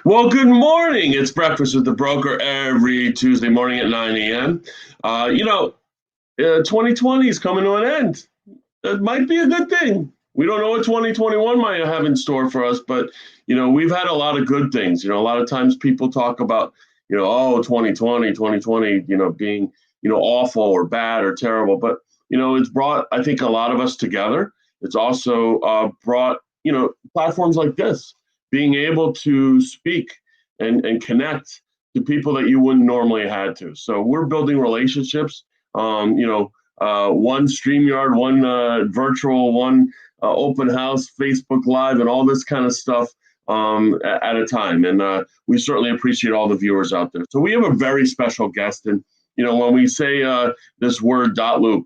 Well, good morning. It's Breakfast with the Broker every Tuesday morning at 9 a.m. 2020 is coming to an end. It might be a good thing. We don't know what 2021 might have in store for us, but, we've had a lot of good things. A lot of times people talk about, 2020, being, awful or bad or terrible. But, it's brought, I think, a lot of us together. It's also brought, platforms like this, being able to speak and connect to people that you wouldn't normally had to. So we're building relationships, one StreamYard, one virtual, one open house, Facebook Live, and all this kind of stuff at a time. And we certainly appreciate all the viewers out there. So we have a very special guest. And, when we say this word dotloop,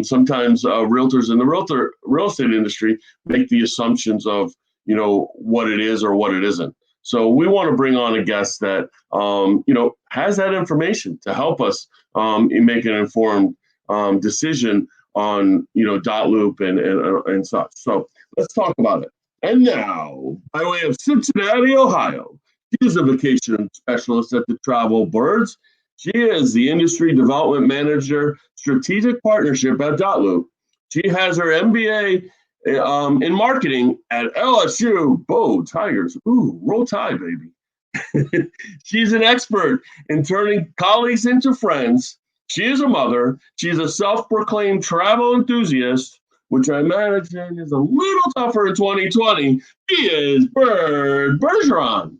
sometimes realtors in the real estate industry make the assumptions of, what it is or what it isn't. So we want to bring on a guest that, has that information to help us make an informed decision on, dotloop and such. So let's talk about it. And now, by way of Cincinnati, Ohio, she is a vacation specialist at the Travel Birds. She is the Industry Development Manager, Strategic Partnership at dotloop. She has her MBA in marketing at LSU. Bo Tigers. Ooh, roll tide, baby. She's an expert in turning colleagues into friends. She is a mother. She's a self-proclaimed travel enthusiast, which I imagine is a little tougher in 2020. She is Byrd Bergeron.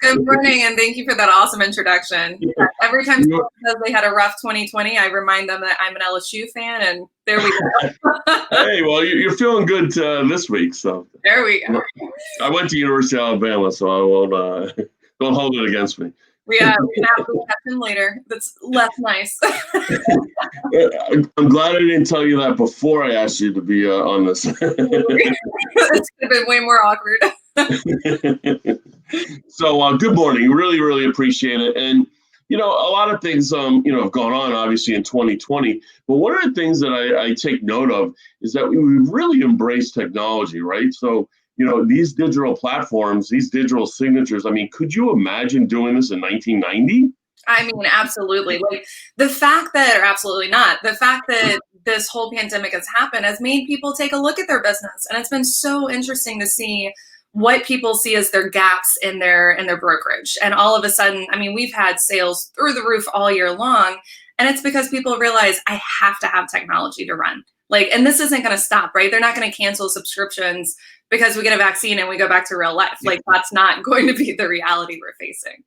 Good morning, and thank you for that awesome introduction. Every time someone says they had a rough 2020, I remind them that I'm an LSU fan, and there we go. Hey, well, you're feeling good this week, so. There we go. I went to University of Alabama, so I won't, don't hold it against me. We can have him later. That's less nice. I'm glad I didn't tell you that before I asked you to be on this. It's could have been way more awkward. So good morning. Really, really appreciate it. And, a lot of things, have gone on, obviously, in 2020. But one of the things that I take note of is that we've really embraced technology, right? So, these digital platforms, these digital signatures, I mean, could you imagine doing this in 1990? I mean, absolutely. Like the fact that, or absolutely not, the fact that this whole pandemic has happened has made people take a look at their business. And it's been so interesting to see what people see as their gaps in their brokerage. And all of a sudden, I mean, we've had sales through the roof all year long. And it's because people realize I have to have technology to run. Like, and this isn't going to stop, right? They're not going to cancel subscriptions because we get a vaccine and we go back to real life. Like, that's not going to be the reality we're facing.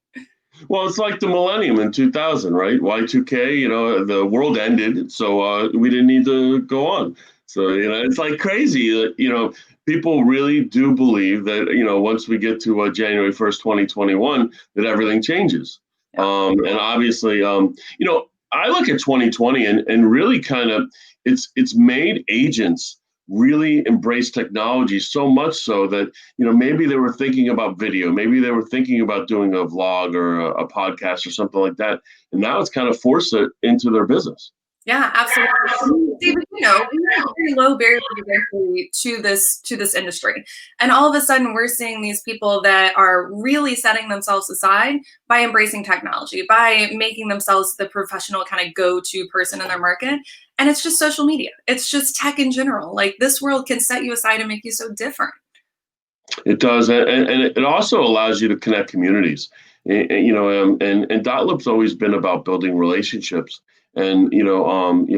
Well, it's like the millennium in 2000, right? Y2K, the world ended, so we didn't need to go on. So, it's like crazy that, people really do believe that, once we get to January 1st, 2021, that everything changes. Yeah. And obviously, I look at 2020 and really kind of it's made agents really embrace technology so much so that, maybe they were thinking about video, maybe they were thinking about doing a vlog or a podcast or something like that. And now it's kind of forced it into their business. Yeah, absolutely. David, we have a very low barrier to entry to this industry. And all of a sudden we're seeing these people that are really setting themselves aside by embracing technology, by making themselves the professional kind of go-to person in their market. And it's just social media. It's just tech in general. Like this world can set you aside and make you so different. It does. And it also allows you to connect communities. And dotloop's always been about building relationships. And,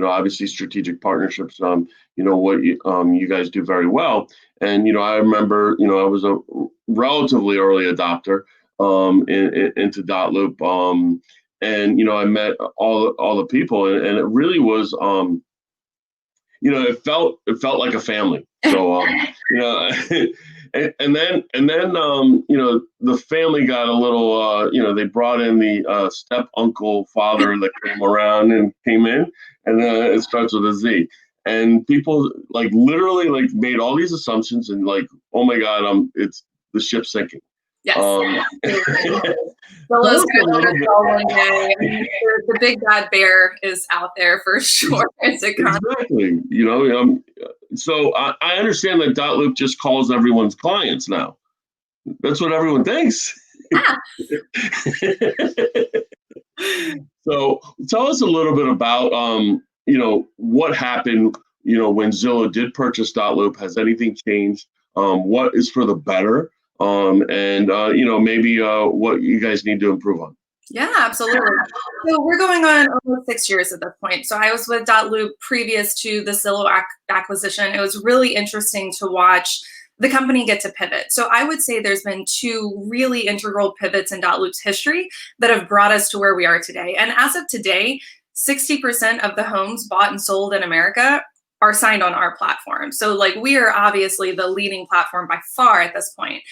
obviously strategic partnerships, what you guys do very well. And, I remember, I was a relatively early adopter into dotloop. And, I met all the people and it really was, it felt like a family. So, And then, the family got a little, they brought in the step uncle father that came in, and it starts with a Z. And people literally made all these assumptions and oh my God, it's the ship's sinking. Yes. The big bad bear is out there for sure. Exactly. So I understand that dotloop just calls everyone's clients now. That's what everyone thinks. Yeah. So tell us a little bit about, what happened, when Zillow did purchase dotloop. Has anything changed? What is for the better? And, maybe what you guys need to improve on. Yeah, absolutely. So we're going on almost 6 years at this point. So I was with dotloop previous to the Zillow acquisition. It was really interesting to watch the company get to pivot. So I would say there's been two really integral pivots in dotloop's history that have brought us to where we are today. And as of today, 60% of the homes bought and sold in America are signed on our platform. So like we are obviously the leading platform by far at this point.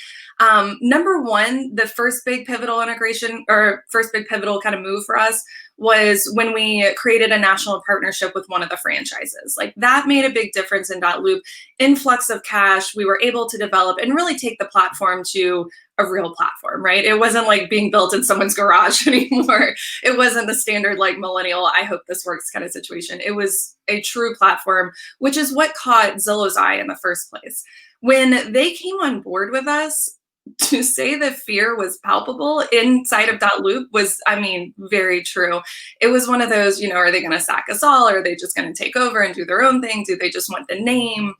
Number one, the first big pivotal integration or first big pivotal kind of move for us was when we created a national partnership with one of the franchises. Like that made a big difference in dotloop. Influx of cash, we were able to develop and really take the platform to a real platform, right? It wasn't like being built in someone's garage anymore. It wasn't the standard like millennial, I hope this works kind of situation. It was a true platform, which is what caught Zillow's eye in the first place. When they came on board with us, to say the fear was palpable inside of dotloop was, I mean, very true. It was one of those, are they going to sack us all? Or are they just going to take over and do their own thing? Do they just want the name?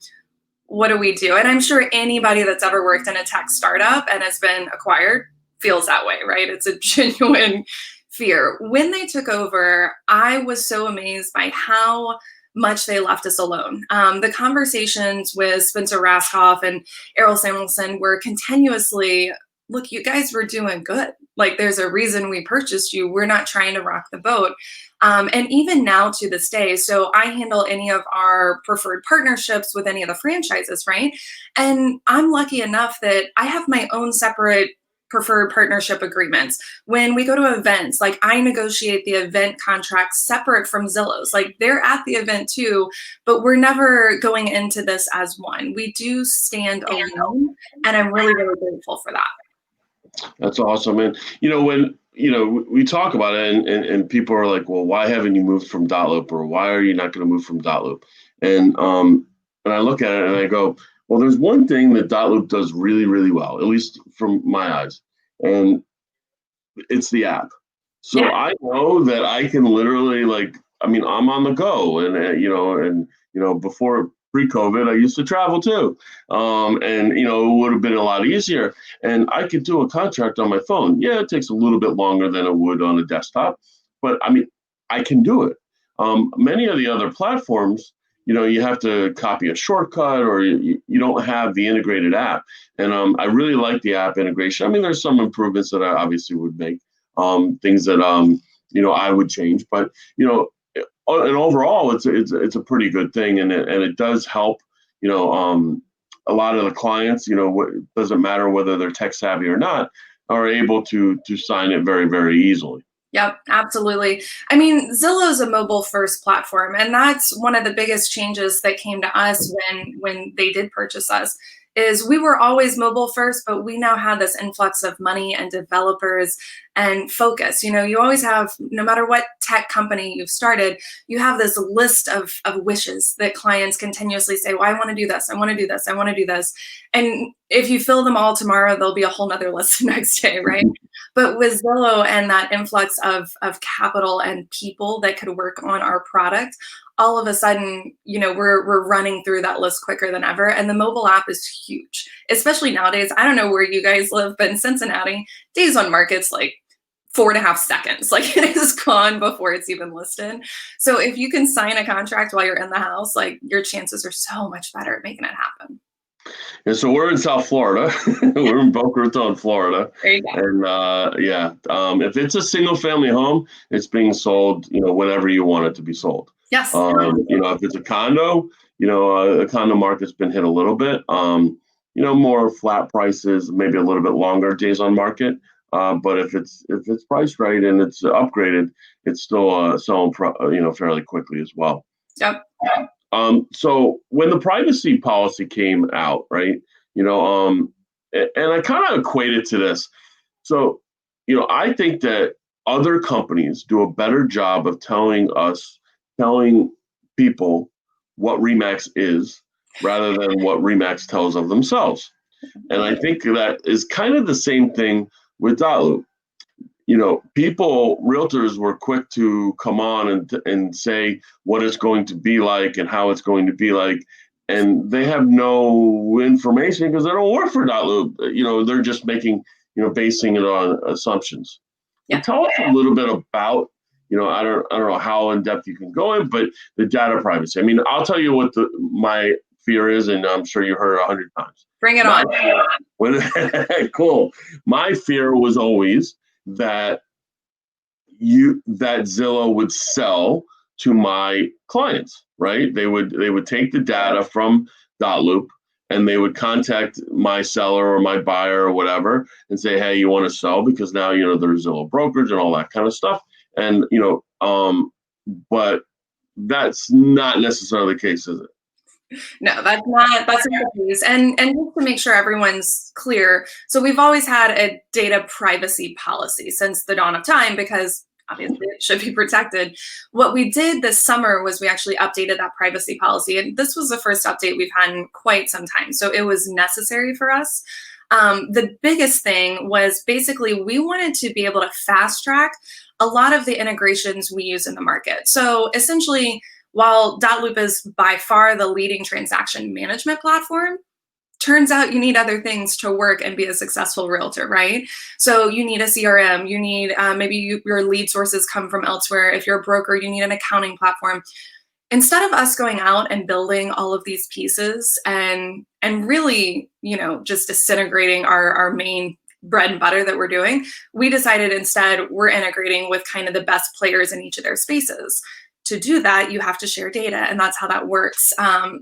What do we do? And I'm sure anybody that's ever worked in a tech startup and has been acquired feels that way, right? It's a genuine fear. When they took over, I was so amazed by how much they left us alone. The conversations with Spencer Raskoff and Errol Samuelson were continuously, look, you guys were doing good. Like there's a reason we purchased you. We're not trying to rock the boat. And even now to this day, so I handle any of our preferred partnerships with any of the franchises, right? And I'm lucky enough that I have my own separate preferred partnership agreements. When we go to events, like I negotiate the event contracts separate from Zillow's. Like they're at the event too, but we're never going into this as one. We do stand alone, and I'm really, really grateful for that. That's awesome. And, when, we talk about it and people are like, well, why haven't you moved from dotloop, or why are you not going to move from dotloop? And I look at it and I go, well, there's one thing that dotloop does really, really well, at least from my eyes, and it's the app. So Yeah. I know that I can literally I'm on the go, and before pre-COVID, I used to travel too, and it would have been a lot easier, and I could do a contract on my phone. Yeah, it takes a little bit longer than it would on a desktop, but I can do it. Many of the other platforms, you have to copy a shortcut, or you don't have the integrated app. And I really like the app integration. There's some improvements that I obviously would make, things that I would change, but and overall, it's a pretty good thing, and it does help. A lot of the clients, it doesn't matter whether they're tech savvy or not, are able to sign it very, very easily. Yep, absolutely. Zillow is a mobile first platform, and that's one of the biggest changes that came to us when they did purchase us. Is we were always mobile first, but we now have this influx of money and developers and focus. You always have, no matter what tech company you've started, you have this list of wishes that clients continuously say, well, I want to do this, I want to do this, I want to do this. And if you fill them all tomorrow, there'll be a whole nother list the next day, right? But with Zillow and that influx of capital and people that could work on our product, all of a sudden, we're running through that list quicker than ever. And the mobile app is huge, especially nowadays. I don't know where you guys live, but in Cincinnati, days on market's like 4.5 seconds. Like it is gone before it's even listed. So if you can sign a contract while you're in the house, like your chances are so much better at making it happen. And so we're in South Florida. We're in Boca Raton, Florida. There you go. And if it's a single family home, it's being sold, whenever you want it to be sold. Yes. If it's a condo, the condo market's been hit a little bit. More flat prices, maybe a little bit longer days on market. But if it's priced right and it's upgraded, it's still selling fairly quickly as well. Yep. So when the privacy policy came out, right, and I kind of equate it to this. So, I think that other companies do a better job of telling people what RE/MAX is rather than what RE/MAX tells of themselves. And I think that is kind of the same thing with dotloop. Realtors were quick to come on and say what it's going to be like and how it's going to be like. And they have no information because they don't work for dotloop. They're just basing it on assumptions. Yeah. Tell us a little bit about, I don't know how in depth you can go in, but the data privacy. I mean, I'll tell you what my fear is, and I'm sure you heard it 100 times. Bring it on. Cool. My fear was always that Zillow would sell to my clients, right? They would take the data from dotloop and they would contact my seller or my buyer or whatever and say, hey, you want to sell? Because now, there's Zillow brokerage and all that kind of stuff. And, but that's not necessarily the case, is it? No, that's not the case. And just to make sure everyone's clear, so we've always had a data privacy policy since the dawn of time, because obviously it should be protected. What we did this summer was we actually updated that privacy policy. And this was the first update we've had in quite some time. So it was necessary for us. The biggest thing was basically we wanted to be able to fast track a lot of the integrations we use in the market. So essentially, while dotloop is by far the leading transaction management platform, turns out you need other things to work and be a successful realtor, right? So you need a CRM, you need your lead sources come from elsewhere. If you're a broker, you need an accounting platform. Instead of us going out and building all of these pieces and really, just disintegrating our main bread and butter that we're doing, we decided instead we're integrating with kind of the best players in each of their spaces. To do that, you have to share data, and that's how that works.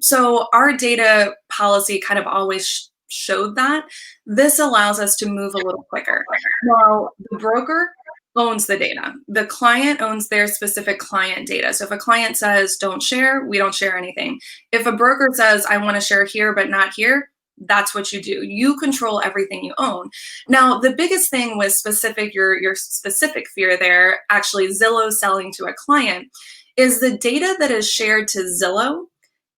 So our data policy kind of always showed that. This allows us to move a little quicker. Now, the broker owns the data. The client owns their specific client data. So if a client says, don't share, we don't share anything. If a broker says, I want to share here, but not here, that's what you do. You control everything you own. Now, the biggest thing with your specific fear there, actually Zillow selling to a client, is the data that is shared to Zillow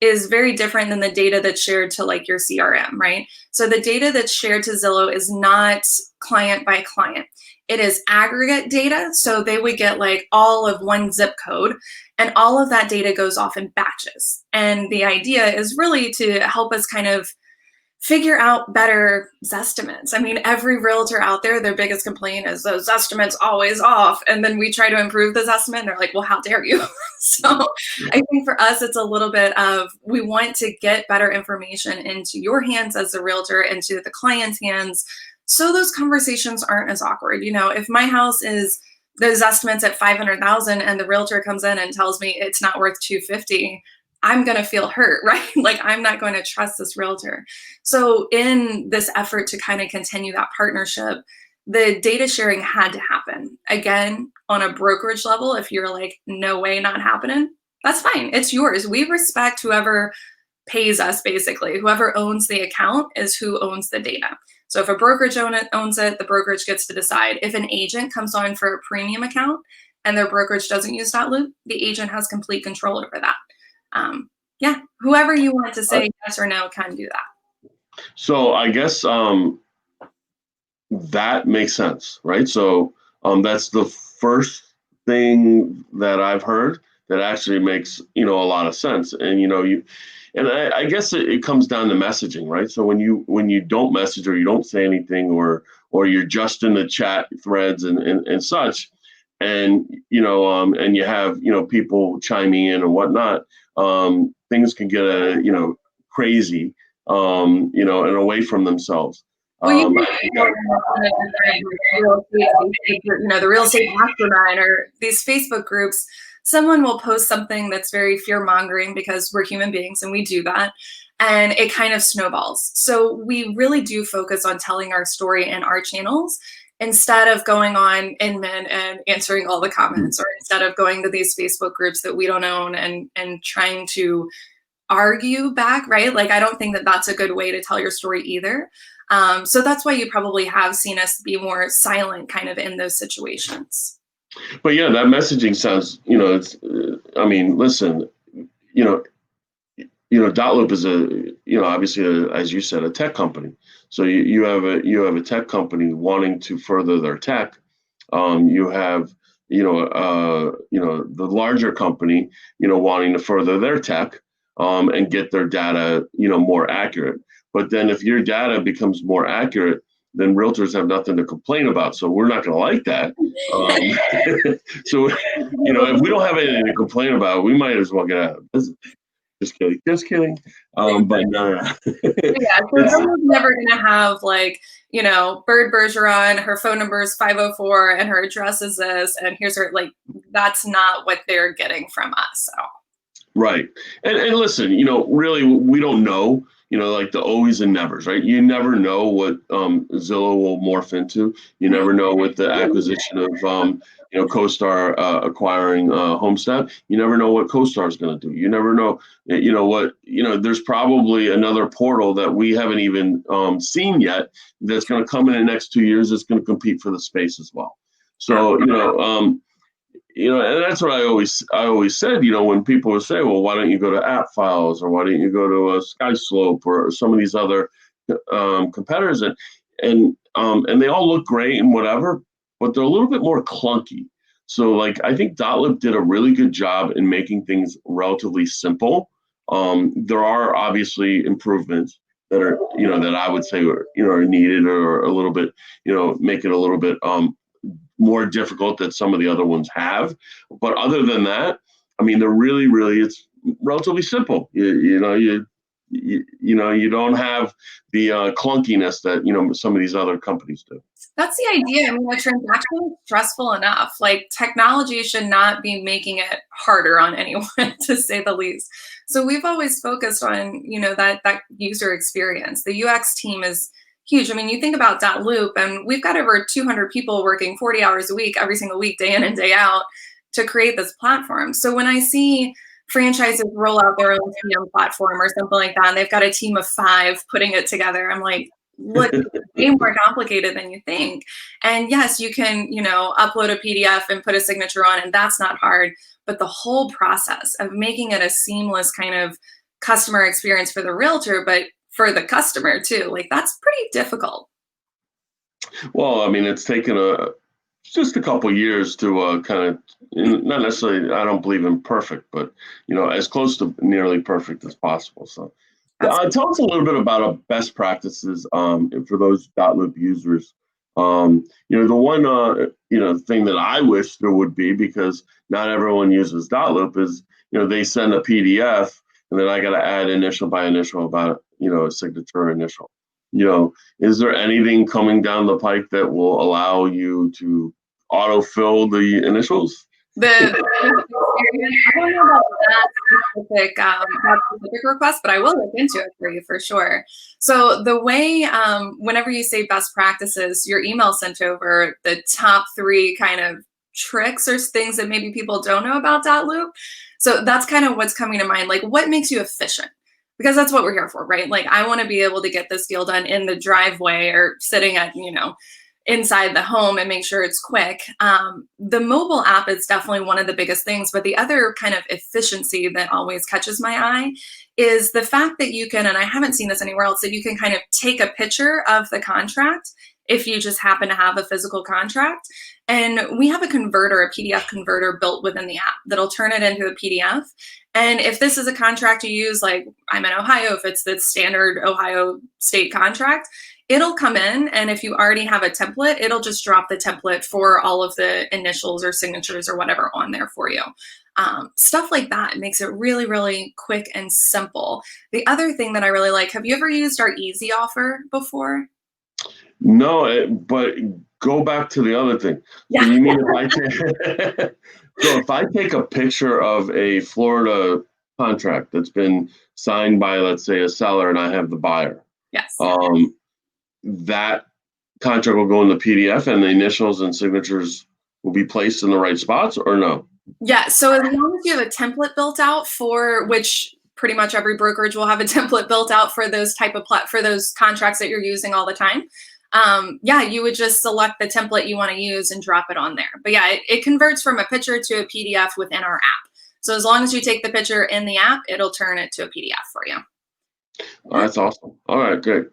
is very different than the data that's shared to like your CRM, right? So the data that's shared to Zillow is not client by client. It is aggregate data. So they would get like all of one zip code, and all of that data goes off in batches. And the idea is really to help us kind of figure out better estimates. I mean, every realtor out there, their biggest complaint is those estimates always off. And then we try to improve this estimate and they're like, well, how dare you? So I think for us, it's a little bit of, we want to get better information into your hands as a realtor, into the client's hands, so those conversations aren't as awkward. If my house is those estimates at 500,000 and the realtor comes in and tells me it's not worth 250, I'm going to feel hurt, right? Like I'm not going to trust this realtor. So in this effort to kind of continue that partnership, the data sharing had to happen. Again, on a brokerage level, if you're like, no way, not happening, that's fine. It's yours. We respect whoever pays us, basically. Whoever owns the account is who owns the data. So if a brokerage owns it, the brokerage gets to decide. If an agent comes on for a premium account and their brokerage doesn't use dotloop, the agent has complete control over that. Whoever you want to say yes or no can do that. So I guess that makes sense, right? So that's the first thing that I've heard that actually makes a lot of sense. And I guess it comes down to messaging, right? So when you don't message or you don't say anything or you're just in the chat threads and such, and and you have people chiming in and whatnot, things can get crazy, and away from themselves. Well, the real estate mastermind or these Facebook groups, someone will post something that's very fear-mongering because we're human beings and we do that, and it kind of snowballs. So we really do focus on telling our story in our channels instead of going on Inman and answering all the comments, or instead of going to these Facebook groups that we don't own and trying to argue back, right? Like, I don't think that that's a good way to tell your story either. So that's why you probably have seen us be more silent kind of in those situations. But yeah, that messaging sounds, listen, dotloop is obviously, as you said, a tech company. So you have a tech company wanting to further their tech. You have the larger company wanting to further their tech and get their data more accurate. But then if your data becomes more accurate, then realtors have nothing to complain about. So we're not going to like that. So if we don't have anything to complain about, we might as well get out of business. Just kidding. Just kidding. But no. Yeah, so Zillow's never going to have Byrd Bergeron, her phone number is 504 and her address is this, and here's her, that's not what they're getting from us. So. Right. And listen, really, we don't know, like the always and nevers, right? You never know what Zillow will morph into. You never know with the acquisition of, CoStar acquiring Homestead. You never know what CoStar is going to do. You never know, there's probably another portal that we haven't even seen yet that's going to come in the next 2 years that's going to compete for the space as well. So, and that's what I always said, when people would say, well, why don't you go to App Files, or why don't you go to a SkySlope or some of these other competitors, and they all look great and whatever, but they're a little bit more clunky. So I think dotloop did a really good job in making things relatively simple. There are obviously improvements that are, that I would say are needed, or a little bit, make it a little bit more difficult that some of the other ones have. But other than that, I mean, they're really, it's relatively simple. You don't have the clunkiness that, some of these other companies do. That's the idea. I mean, the transaction is stressful enough. Technology should not be making it harder on anyone, to say the least. So we've always focused on, that user experience. The UX team is huge. I mean, you think about dotloop, and we've got over 200 people working 40 hours a week, every single week, day in and day out, to create this platform. So when I see franchises roll out their own TM platform or something like that, and they've got a team of 5 putting it together, I'm like, look, it's way more complicated than you think. And yes, you can, upload a PDF and put a signature on, and that's not hard. But the whole process of making it a seamless kind of customer experience for the realtor, but for the customer too, that's pretty difficult. Well, I mean, it's taken just a couple years to kind of, not necessarily, I don't believe in perfect, but as close to nearly perfect as possible. So tell us a little bit about best practices for those dotloop users. The one thing that I wish there would be, because not everyone uses dotloop, is they send a PDF and then I got to add initial by initial about a signature initial. Is there anything coming down the pike that will allow you to autofill the initials? I don't know about that specific request, but I will look into it for you for sure. So the way, whenever you say best practices, your email sent over the top 3 kind of tricks or things that maybe people don't know about dotloop. So that's kind of what's coming to mind. What makes you efficient? Because that's what we're here for, right? I want to be able to get this deal done in the driveway or sitting at, inside the home and make sure it's quick. The mobile app is definitely one of the biggest things, but the other kind of efficiency that always catches my eye is the fact that you can, and I haven't seen this anywhere else, that you can kind of take a picture of the contract if you just happen to have a physical contract. And we have a converter, a PDF converter built within the app that'll turn it into a PDF. And if this is a contract you use, I'm in Ohio, if it's the standard Ohio state contract, it'll come in, and if you already have a template, it'll just drop the template for all of the initials or signatures or whatever on there for you. Stuff like that makes it really, really quick and simple. The other thing that I really like, have you ever used our easy offer before? No, but go back to the other thing. Yeah. So you mean if I take a picture of a Florida contract that's been signed by, let's say, a seller, and I have the buyer. Yes. That contract will go in the PDF, and the initials and signatures will be placed in the right spots, or no? Yeah. So as long as you have a template built out, for which pretty much every brokerage will have a template built out for those for those contracts that you're using all the time. You would just select the template you want to use and drop it on there. But yeah, it converts from a picture to a PDF within our app. So as long as you take the picture in the app, it'll turn it to a PDF for you. Oh, that's awesome. All right, good.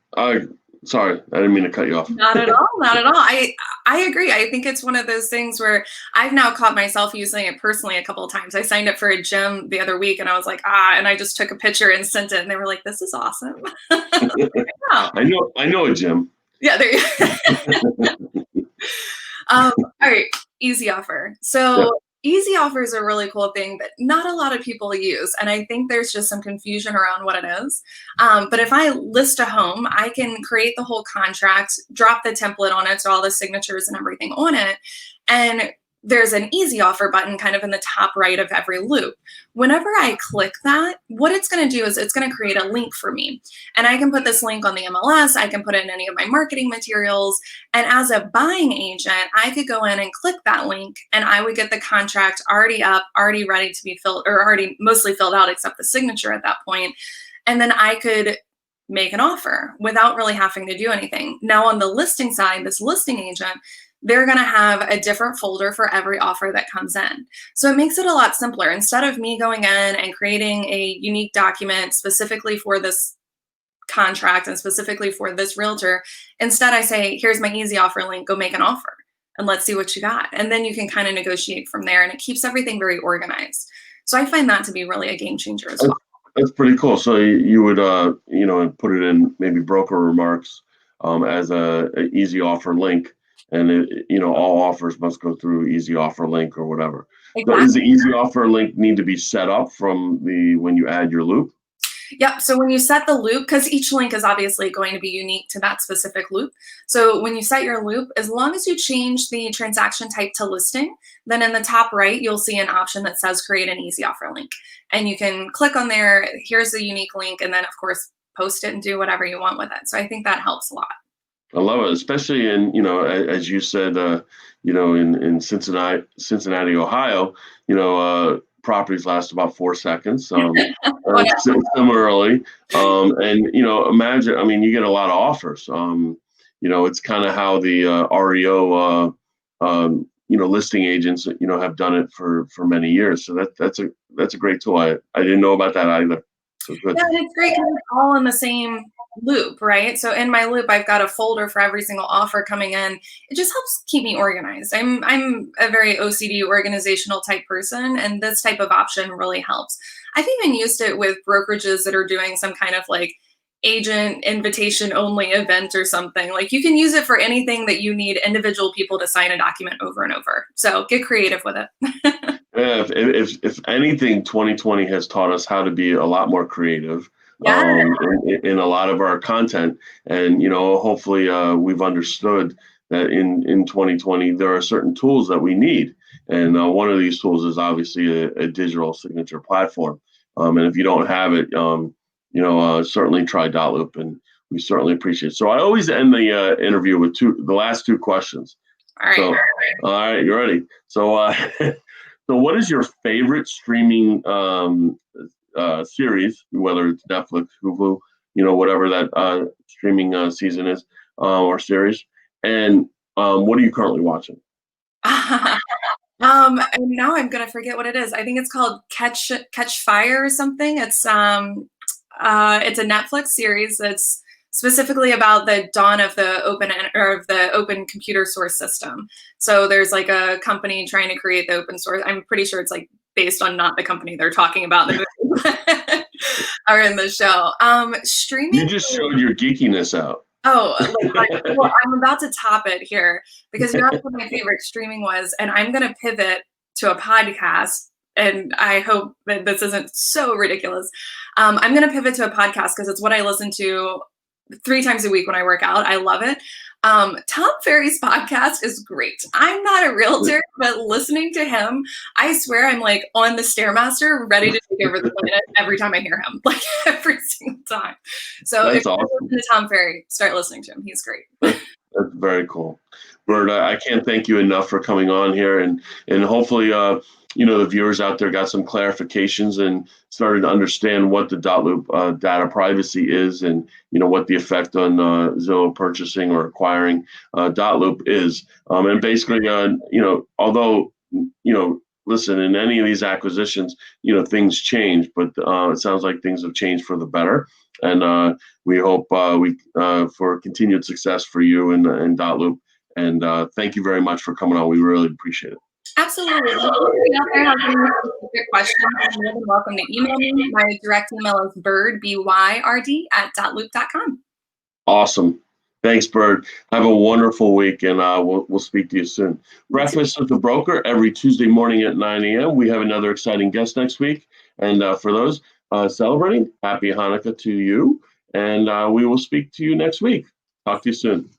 Sorry, I didn't mean to cut you off. Not at all, not at all. I agree. I think it's one of those things where I've now caught myself using it personally a couple of times. I signed up for a gym the other week and I was like, and I just took a picture and sent it and they were like, this is awesome. I know a gym. Yeah, there you All right, easy offer. So easy offer is a really cool thing that not a lot of people use. And I think there's just some confusion around what it is. But if I list a home, I can create the whole contract, drop the template on it, so all the signatures and everything on it. And there's an easy offer button kind of in the top right of every loop. Whenever I click that, what it's going to do is it's going to create a link for me. And I can put this link on the MLS. I can put it in any of my marketing materials. And as a buying agent, I could go in and click that link and I would get the contract already up, already ready to be filled, or already mostly filled out except the signature at that point. And then I could make an offer without really having to do anything. Now on the listing side, this listing agent, they're going to have a different folder for every offer that comes in. So it makes it a lot simpler. Instead of me going in and creating a unique document specifically for this contract and specifically for this realtor, instead I say, here's my easy offer link, go make an offer and let's see what you got. And then you can kind of negotiate from there and it keeps everything very organized. So I find that to be really a game changer as well. That's pretty cool. So you would, put it in maybe broker remarks as a easy offer link. And all offers must go through easy offer link or whatever. Exactly. So does the easy offer link need to be set up from when you add your loop? Yep. So when you set the loop, because each link is obviously going to be unique to that specific loop. So when you set your loop, as long as you change the transaction type to listing, then in the top right, you'll see an option that says create an easy offer link. And you can click on there. Here's the unique link. And then, of course, post it and do whatever you want with it. So I think that helps a lot. I love it, especially in, as you said, in Cincinnati, Ohio, properties last about 4 seconds. Similarly, and imagine, you get a lot of offers. It's kind of how the REO, listing agents, have done it for many years. So that's a great tool. I didn't know about that either. So good. Yeah, it's great because it's all in the same loop, right? So in my loop, I've got a folder for every single offer coming in. It just helps keep me organized. I'm a very OCD organizational type person, and this type of option really helps. I've even used it with brokerages that are doing some kind of like agent invitation only event or something. Like you can use it for anything that you need individual people to sign a document over and over. So get creative with it. Yeah, if anything, 2020 has taught us how to be a lot more creative. Yeah. In a lot of our content. And, hopefully we've understood that in 2020, there are certain tools that we need. And one of these tools is obviously a digital signature platform. And if you don't have it, certainly try dotloop, and we certainly appreciate it. So I always end the interview with the last two questions. All right. So, all right, you ready? So, so what is your favorite streaming series, whether it's Netflix, Hulu, whatever that streaming season is or series, and what are you currently watching? And now I'm gonna forget what it is. I think it's called Catch Fire or something. It's a Netflix series that's specifically about the dawn of the open computer source system. So there's like a company trying to create the open source. I'm pretty sure it's like based on not the company they're talking about in the movie or in the show. Streaming. You just showed your geekiness out. Oh, well, I'm about to top it here because you asked what my favorite streaming was, and I'm going to pivot to a podcast. And I hope that this isn't so ridiculous. I'm going to pivot to a podcast because it's what I listen to 3 times a week when I work out. I love it. Tom Ferry's podcast is great. I'm not a realtor, but listening to him, I swear I'm like on the Stairmaster, ready to take over the planet every time I hear him, like every single time. So That's if you're awesome. listening to Tom Ferry, start listening to him. He's great. That's very cool. Byrd, I can't thank you enough for coming on here, and hopefully, the viewers out there got some clarifications and started to understand what the dotloop data privacy is, and what the effect on Zillow purchasing or acquiring dotloop is. And basically, although listen, in any of these acquisitions, things change, but it sounds like things have changed for the better. And we hope for continued success for you and dotloop. And thank you very much for coming on. We really appreciate it. Absolutely. If anybody out there has any specific questions, you're more than welcome to email me. My direct email is Byrd, BYRD, @dotloop.com. Awesome. Thanks, Byrd. Have a wonderful week, and we'll speak to you soon. Breakfast with the Broker every Tuesday morning at 9 a.m. We have another exciting guest next week. And for those celebrating, happy Hanukkah to you. And we will speak to you next week. Talk to you soon.